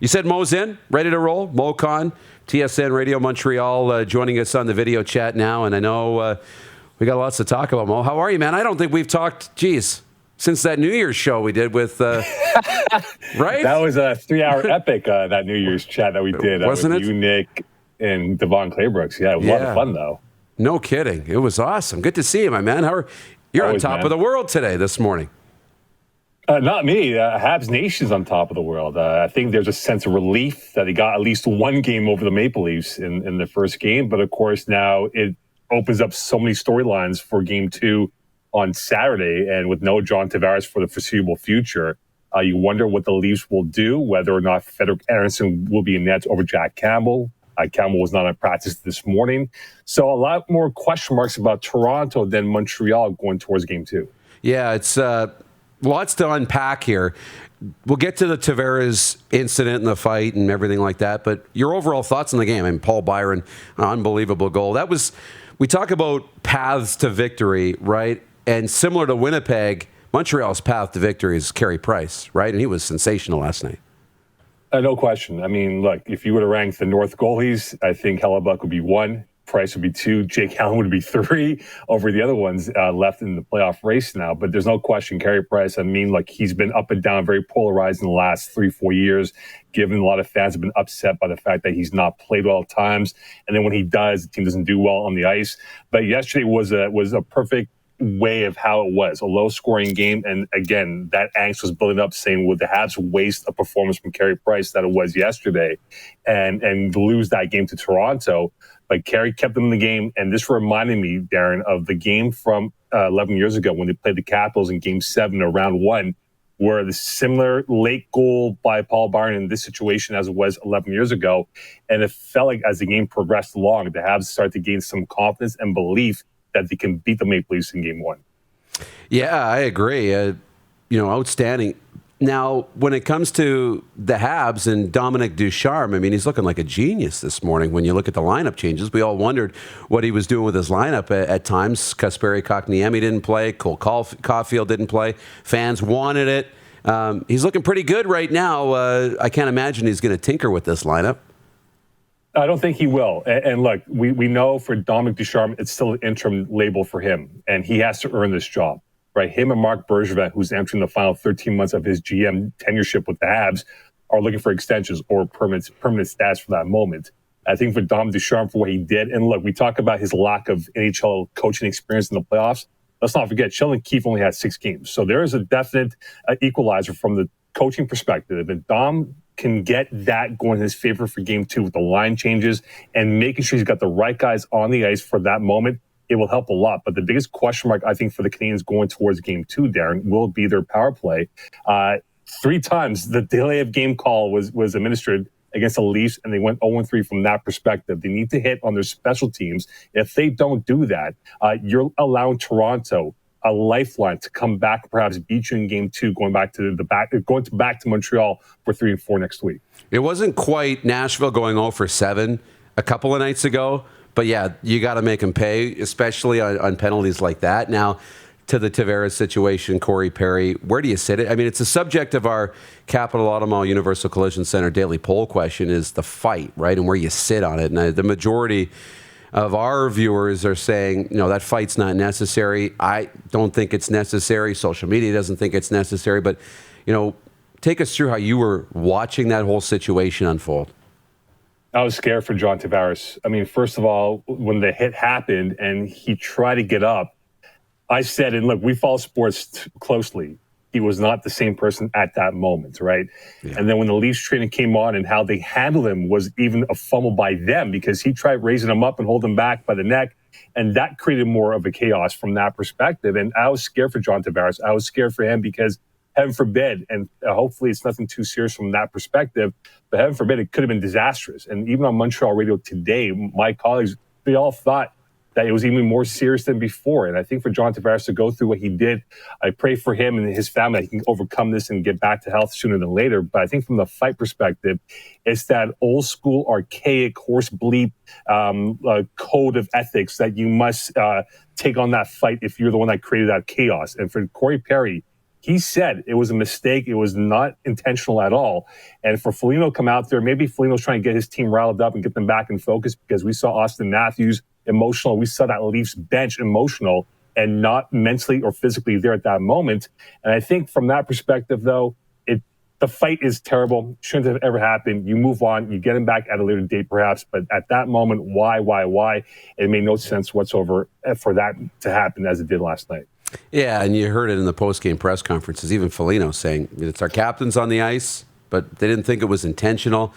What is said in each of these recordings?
You said Mo's in, ready to roll. Moe Khan, TSN Radio Montreal, joining us on the video chat now. And I know we got lots to talk about, Mo. How are you, man? I don't think we've talked, since that New Year's show we did with, right? That was a 3-hour epic, that New Year's chat that we did. Wasn't with it? You, Nick, and Devon Claybrooks. Yeah, it was a lot of fun, though. No kidding. It was awesome. Good to see you, my man. You're Always, on top man. of the world today, this morning. Not me. Habs Nation's on top of the world. I think there's a sense of relief that they got at least one game over the Maple Leafs in the first game. But, of course, now it opens up so many storylines for Game 2 on Saturday. And with no John Tavares for the foreseeable future, you wonder what the Leafs will do, whether or not Frederik Andersen will be in net over Jack Campbell. Campbell was not in practice this morning. So a lot more question marks about Toronto than Montreal going towards Game 2. Yeah, it's lots to unpack here. We'll get to the Tavares incident and the fight and everything like that, but your overall thoughts on the game. I mean, Paul Byron, an unbelievable goal. We talk about paths to victory, right? And similar to Winnipeg, Montreal's path to victory is Carey Price, right? And he was sensational last night. No question. I mean, look, if you were to rank the North goalies, I think Hellebuck would be 1, Price would be 2, Jake Allen would be 3 over the other ones left in the playoff race now. But there's no question, Carey Price, I mean, like, he's been up and down, very polarized in the last 3-4 years, given a lot of fans have been upset by the fact that he's not played well at times. And then when he does, the team doesn't do well on the ice. But yesterday was a perfect way of how it was, a low-scoring game. And again, that angst was building up, saying, would the Habs waste a performance from Carey Price that it was yesterday and lose that game to Toronto? But Carey kept them in the game, and this reminded me, Darren, of the game from 11 years ago when they played the Capitals in Game 7 of Round 1, where the similar late goal by Paul Byron in this situation as it was 11 years ago. And it felt like as the game progressed along, the Habs started to gain some confidence and belief that they can beat the Maple Leafs in Game 1. Yeah, I agree. Outstanding. Now, when it comes to the Habs and Dominic Ducharme, I mean, he's looking like a genius this morning. When you look at the lineup changes, we all wondered what he was doing with his lineup at times. Kasperi Kotkaniemi didn't play. Cole Caulfield didn't play. Fans wanted it. He's looking pretty good right now. I can't imagine he's going to tinker with this lineup. I don't think he will. And look, we know for Dominic Ducharme, it's still an interim label for him, and he has to earn this job, right? Him and Marc Bergevin, who's entering the final 13 months of his GM tenureship with the Habs, are looking for extensions or permanent stats for that moment. I think for Dom Ducharme, for what he did, and look, we talk about his lack of NHL coaching experience in the playoffs. Let's not forget, Sheldon Keefe only had 6 games. So there is a definite equalizer from the coaching perspective. And Dom can get that going in his favor for Game 2 with the line changes and making sure he's got the right guys on the ice for that moment. It will help a lot. But the biggest question mark, I think, for the Canadiens going towards Game 2, Darren, will be their power play. 3 times the delay of game call was administered against the Leafs, and they went 0-3 from that perspective. They need to hit on their special teams. If they don't do that, you're allowing Toronto a lifeline to come back, perhaps beat you in Game 2, going back to Montreal for 3 and 4 next week. It wasn't quite Nashville going 0-7 a couple of nights ago, but yeah, you got to make them pay, especially on penalties like that. Now, to the Tavares situation, Corey Perry, where do you sit it? I mean, it's a subject of our Capital Automall Universal Collision Center daily poll question is the fight, right, and where you sit on it. And the majority of our viewers are saying, that fight's not necessary. I don't think it's necessary. Social media doesn't think it's necessary. But, take us through how you were watching that whole situation unfold. I was scared for John Tavares. I mean, first of all, when the hit happened and he tried to get up, I said, and look, we follow sports closely. He was not the same person at that moment, right? Yeah. And then when the Leafs training came on and how they handled him was even a fumble by them because he tried raising him up and holding him back by the neck. And that created more of a chaos from that perspective. And I was scared for John Tavares. I was scared for him because heaven forbid, and hopefully it's nothing too serious from that perspective, but heaven forbid, it could have been disastrous. And even on Montreal radio today, my colleagues, they all thought that it was even more serious than before. And I think for John Tavares to go through what he did, I pray for him and his family that he can overcome this and get back to health sooner than later. But I think from the fight perspective, it's that old school, archaic, horse bleep code of ethics that you must take on that fight if you're the one that created that chaos. And for Corey Perry He said it was a mistake. It was not intentional at all. And for Foligno to come out there, maybe Foligno's trying to get his team riled up and get them back in focus, because we saw Austin Matthews emotional. We saw that Leafs bench emotional and not mentally or physically there at that moment. And I think from that perspective, though, the fight is terrible. Shouldn't have ever happened. You move on. You get him back at a later date, perhaps. But at that moment, why? It made no sense whatsoever for that to happen as it did last night. Yeah, and you heard it in the post-game press conferences, even Foligno saying, it's our captains on the ice, but they didn't think it was intentional.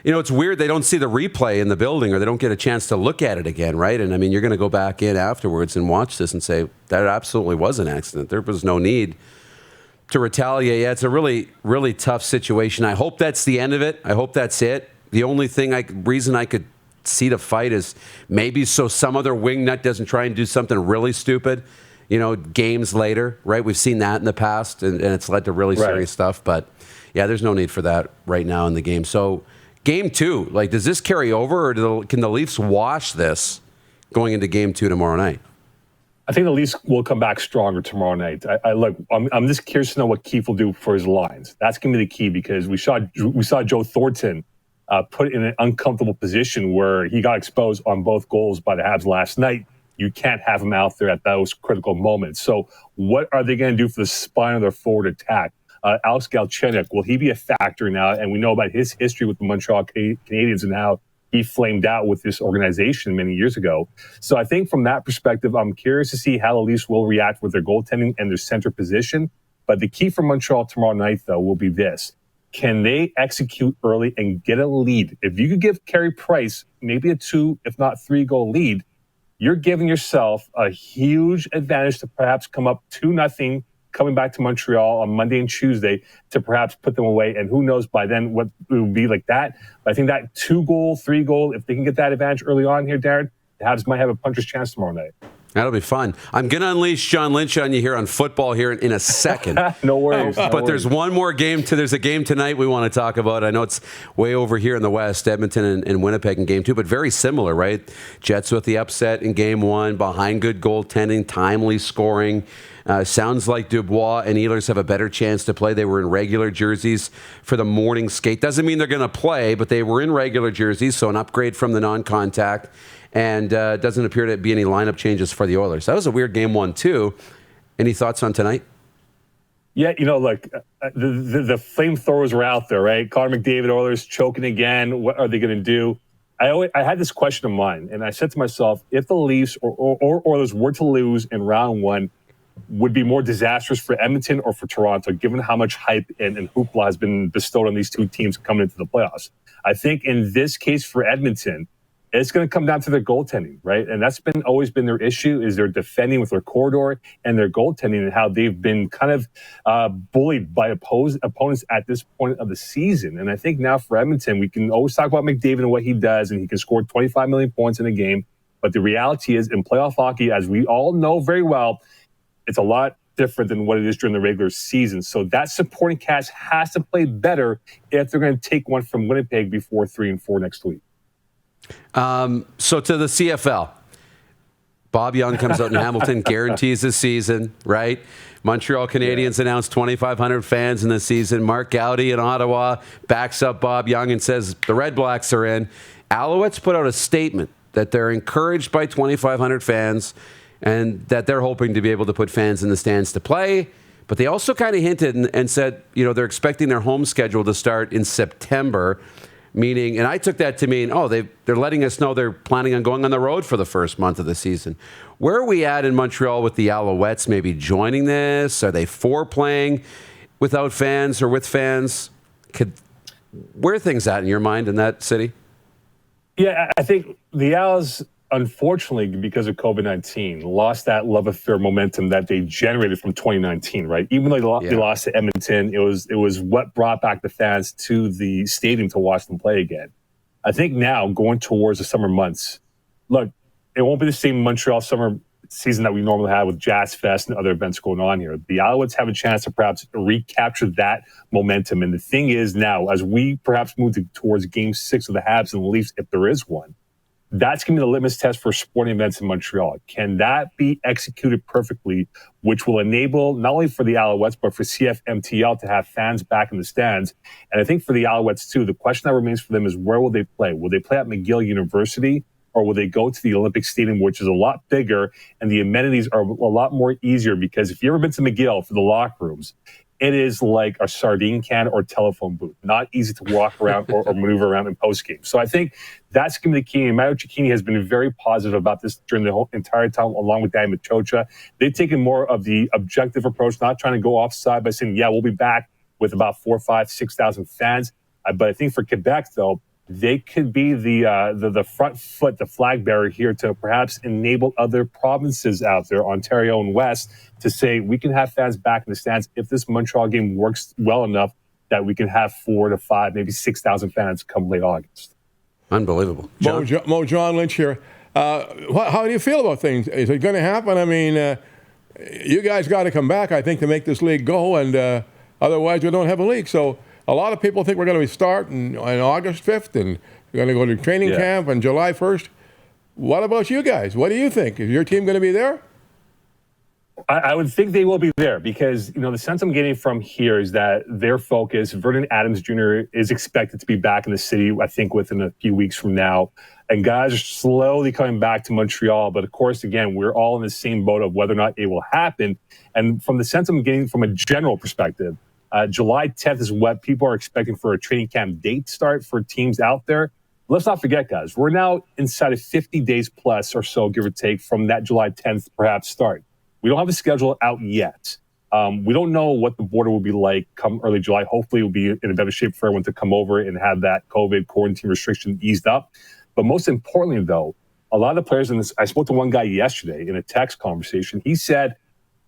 You know, it's weird. They don't see the replay in the building, or they don't get a chance to look at it again, right? And, I mean, you're going to go back in afterwards and watch this and say, that absolutely was an accident. There was no need to retaliate. Yeah, it's a really, really tough situation. I hope that's the end of it. I hope that's it. The only reason I could see the fight is maybe so some other wingnut doesn't try and do something really stupid, games later, right? We've seen that in the past, and it's led to really serious stuff. But, yeah, there's no need for that right now in the game. So, Game 2, does this carry over, or can the Leafs wash this going into Game 2 tomorrow night? I think the Leafs will come back stronger tomorrow night. I'm just curious to know what Keefe will do for his lines. That's going to be the key, because we saw Joe Thornton put in an uncomfortable position where he got exposed on both goals by the Habs last night. You can't have him out there at those critical moments. So what are they going to do for the spine of their forward attack? Alex Galchenyuk, will he be a factor now? And we know about his history with the Montreal Canadiens and how he flamed out with this organization many years ago. So I think from that perspective, I'm curious to see how the Leafs will react with their goaltending and their center position. But the key for Montreal tomorrow night, though, will be this. Can they execute early and get a lead? If you could give Carey Price maybe a 2, if not 3-goal lead, you're giving yourself a huge advantage to perhaps come up 2-0 coming back to Montreal on Monday and Tuesday to perhaps put them away. And who knows by then what it will be like that. But I think that 2-goal, 3-goal, if they can get that advantage early on here, Darren, the Habs might have a puncher's chance tomorrow night. That'll be fun. I'm going to unleash John Lynch on you here on football here in a second. No worries. But there's one more game. There's a game tonight we want to talk about. I know it's way over here in the West, Edmonton and Winnipeg in Game 2, but very similar, right? Jets with the upset in Game 1, behind good goaltending, timely scoring. Sounds like Dubois and Ehlers have a better chance to play. They were in regular jerseys for the morning skate. Doesn't mean they're going to play, but they were in regular jerseys, so an upgrade from the non-contact. And doesn't appear to be any lineup changes for the Oilers. That was a weird Game 1, too. Any thoughts on tonight? Yeah, look, the flamethrowers were out there, right? Connor McDavid, Oilers choking again. What are they going to do? I had this question in mind, and I said to myself, if the Leafs or Oilers were to lose in round 1, would be more disastrous for Edmonton or for Toronto, given how much hype and hoopla has been bestowed on these two teams coming into the playoffs. I think in this case for Edmonton, it's going to come down to their goaltending, right? And that's always been their issue, is their defending with their corridor and their goaltending, and how they've been kind of bullied by opponents at this point of the season. And I think now for Edmonton, we can always talk about McDavid and what he does, and he can score 25 million points in a game. But the reality is, in playoff hockey, as we all know very well, it's a lot different than what it is during the regular season. So that supporting cast has to play better if they're going to take one from Winnipeg before 3-4 next week. So to the CFL, Bob Young comes out in Hamilton, guarantees the season, right? Montreal Canadiens announced 2,500 fans in the season. Mark Gowdy in Ottawa backs up Bob Young and says the Red Blacks are in. Alouettes put out a statement that they're encouraged by 2,500 fans and that they're hoping to be able to put fans in the stands to play. But they also kind of hinted and said, they're expecting their home schedule to start in September. Meaning, and I took that to mean, they're letting us know they're planning on going on the road for the first month of the season. Where are we at in Montreal with the Alouettes maybe joining this? Are they for playing without fans or with fans? Where are things at in your mind in that city? Yeah, I think the Owls, unfortunately, because of COVID-19, lost that love affair momentum that they generated from 2019, right? Even though they lost to Edmonton, it was what brought back the fans to the stadium to watch them play again. I think now, going towards the summer months, look, it won't be the same Montreal summer season that we normally have with Jazz Fest and other events going on here. The Alouettes have a chance to perhaps recapture that momentum. And the thing is now, as we perhaps move towards Game 6 of the Habs and the Leafs, if there is one, That's going to be the litmus test for sporting events in Montreal. Can that be executed perfectly, which will enable not only for the Alouettes, but for CFMTL to have fans back in the stands? And I think for the Alouettes, too, the question that remains for them is where will they play? Will they play at McGill University, or will they go to the Olympic Stadium, which is a lot bigger and the amenities are a lot more easier? Because if you've ever been to McGill for the locker rooms, it is like a sardine can or telephone booth. Not easy to walk around or maneuver around in postgame. So I think that's going to be the key. And Mario Cecchini has been very positive about this during the whole entire time, along with Danny Machocha. They've taken more of the objective approach, not trying to go offside by saying, yeah, we'll be back with about 4,000, 5,000, 6,000 fans. But I think for Quebec, though, they could be the front foot, the flag bearer here to perhaps enable other provinces out there, Ontario and West, to say we can have fans back in the stands if this Montreal game works well enough that we can have 4,000 to 5,000, maybe 6,000 fans come late August. Unbelievable. John Lynch here. How do you feel about things? Is it going to happen? I mean, you guys got to come back, I think, to make this league go, and otherwise we don't have a league. So a lot of people think we're going to start on August 5th, and we're going to go to training camp on July 1st. What about you guys? What do you think? Is your team going to be there? I would think they will be there because, the sense I'm getting from here is that their focus, Vernon Adams Jr. is expected to be back in the city, I think, within a few weeks from now. And guys are slowly coming back to Montreal. But of course, again, we're all in the same boat of whether or not it will happen. And from the sense I'm getting from a general perspective, July 10th is what people are expecting for a training camp date start for teams out there. Let's not forget, guys, we're now inside of 50 days plus or so, give or take, from that July 10th perhaps start. We don't have a schedule out yet. We don't know what the border will be like come early July. Hopefully, we'll be in a better shape for everyone to come over and have that COVID quarantine restriction eased up. But most importantly, though, a lot of the players in this, I spoke to one guy yesterday in a text conversation. He said,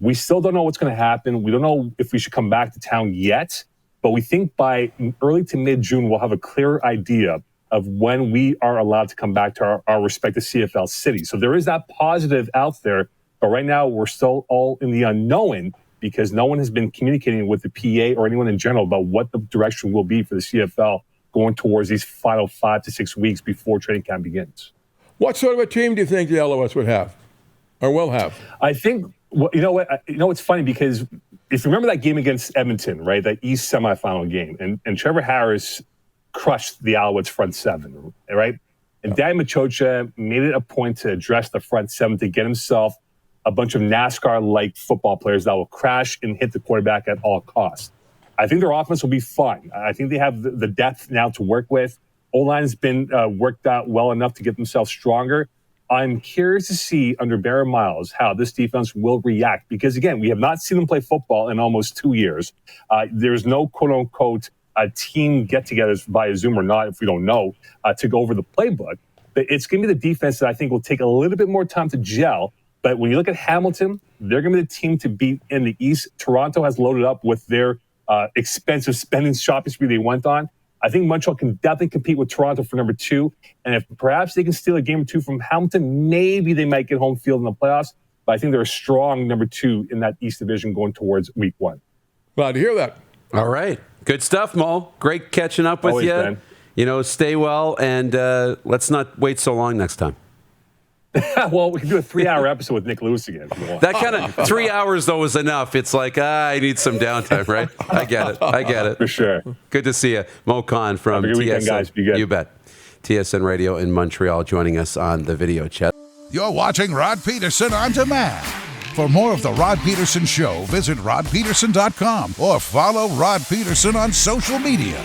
we still don't know what's going to happen. We don't know if we should come back to town yet. But we think by early to mid-June, we'll have a clear idea of when we are allowed to come back to our respective CFL cities. So there is that positive out there. But right now, we're still all in the unknown because no one has been communicating with the PA or anyone in general about what the direction will be for the CFL going towards these final 5 to 6 weeks before training camp begins. What sort of a team do you think the Alouettes would have or will have? I think, it's funny because if you remember that game against Edmonton, right, that East semifinal game, and Trevor Harris crushed the Alouettes front seven, right? And Danny Machocha made it a point to address the front seven to get himself a bunch of NASCAR-like football players that will crash and hit the quarterback at all costs. I think their offense will be fun. I think they have the depth now to work with. O-line has been worked out well enough to get themselves stronger. I'm curious to see under Barry Miles how this defense will react because, again, we have not seen them play football in almost 2 years. There's no quote-unquote team get-togethers via Zoom or not, if we don't know, to go over the playbook. But it's going to be the defense that I think will take a little bit more time to gel. But when you look at Hamilton, they're going to be the team to beat in the East. Toronto has loaded up with their expensive spending shopping spree they went on. I think Montreal can definitely compete with Toronto for number 2. And if perhaps they can steal a game or 2 from Hamilton, maybe they might get home field in the playoffs. But I think they're a strong number 2 in that East division going towards week 1. Glad to hear that. All right. Good stuff, Mo. Great catching up with you. Ben. Stay well, and let's not wait so long next time. Well, we can do a 3-hour episode with Nick Lewis again. If you want. That kind of 3 hours, though, is enough. It's like, I need some downtime, right? I get it. For sure. Good to see you. Moe Khan from TSN. Weekend, guys. Be good. You bet. TSN Radio in Montreal joining us on the video chat. You're watching Rod Pedersen On Demand. For more of The Rod Pedersen Show, visit rodpedersen.com or follow Rod Pedersen on social media.